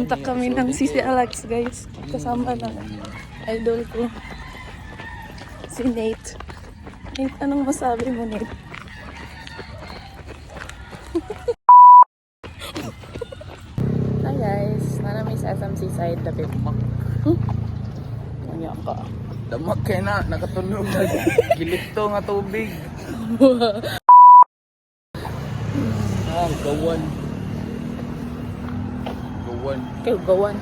Pupunta kami ng Sisi Alex, guys. Kasama ng idol ko, si Nate. Nate, anong masabi mo, Nate? Hi guys, nanami sa SMC side, David Park. Kanya ka. Damag kayo na, nakatunog na gilito nga tubig. Gawan. Gawan. Kayo gawan.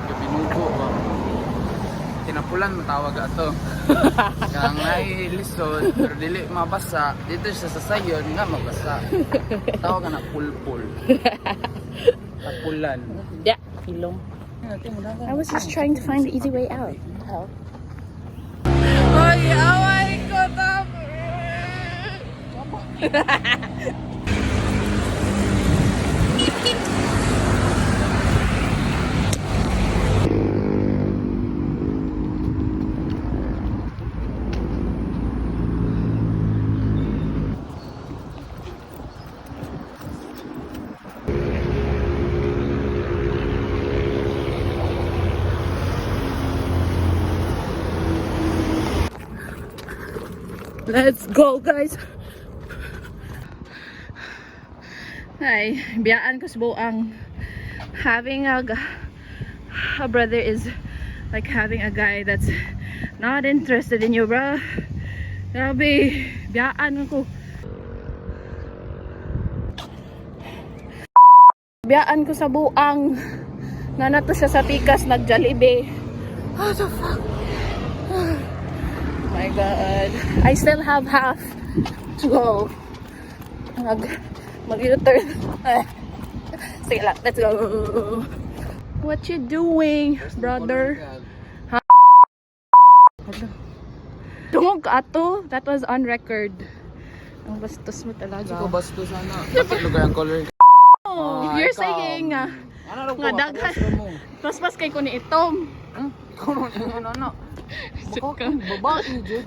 Binugo ba? Tinapulan matawag ato. Kang nailisod, pero dili mabasa. Dito siya sa sayon nga mabasa. Tawag ka na pulpul. Tapulan. Yeah, ilong. I was just trying to find the easy way out. Help. Ay, away ko Let's go, guys. Hi, biyaan ko sa buang. Having a brother is like having a guy that's not interested in you, bro. Grabe, biyaan ko. Biyaan ko sa buang. Nanato siya sa pikas, nag-Jollibee. What the fuck? Oh my god. I still have half to go. Mag-U-turn. Sige lang, let's go. What you doing, brother? Ha? Tungog ka ato? That was on record. Ang bastos mo talaga. Sige ko basto sana. Dapat lugar ang color. Oh, you're saying nga daghan. Mas kay ko ni itom. Kuno ano. Suka. Babae jud.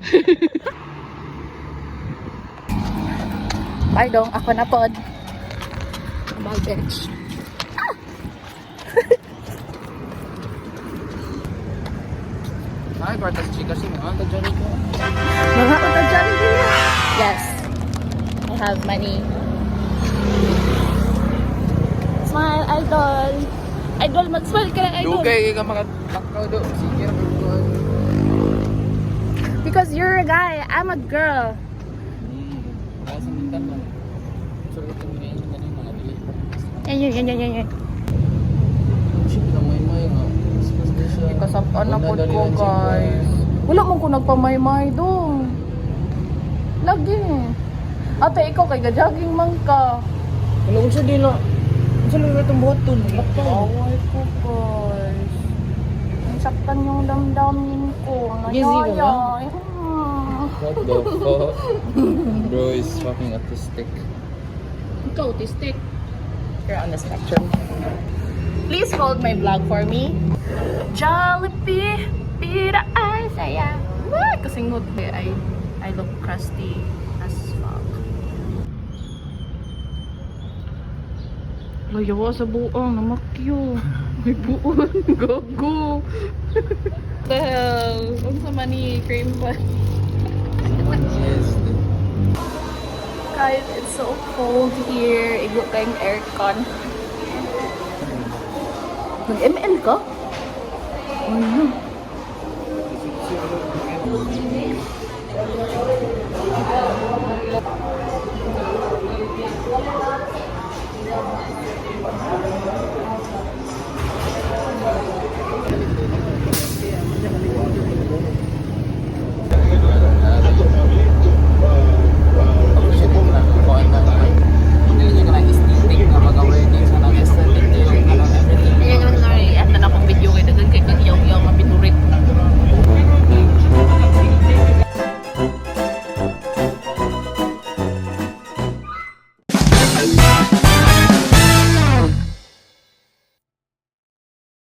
Bye dong, ako na pod. Bye bitch. Ay, kwartas chicas yun. Ang tajari ko. Mga utajari din. Yes. I have money. Smile, idol. Idol, mag-smile ka na, idol. Dugay ka makatakaw do. Sige ra ko. Because you're a guy, I'm a girl. Kasi mintan mo. So ito mo yung mga dili. Yan. Shit na may nga. Ikasapan na po ko, guys. Wala mong ko nagpamaymay dong. Lagi. Ate, ikaw kay gajogging man ka. Wala ko siya din na. Sa lugar itong button. Away ko, guys. Nasaktan yung damdamin ko. Busy ka ba? What the fuck? Bro is fucking autistic. Ikaw, autistic. You're on the spectrum. Please hold my vlog for me. Jollibee, pira ay saya. Wah, kasingot. I look crusty as fuck. Layawa sa buong, namakyo. May buon, gago. The hell? Huwag sa mani, cream pa. Yes. Guys, it's so cold here. Igo kayong aircon. Mag-ML ka? Ano?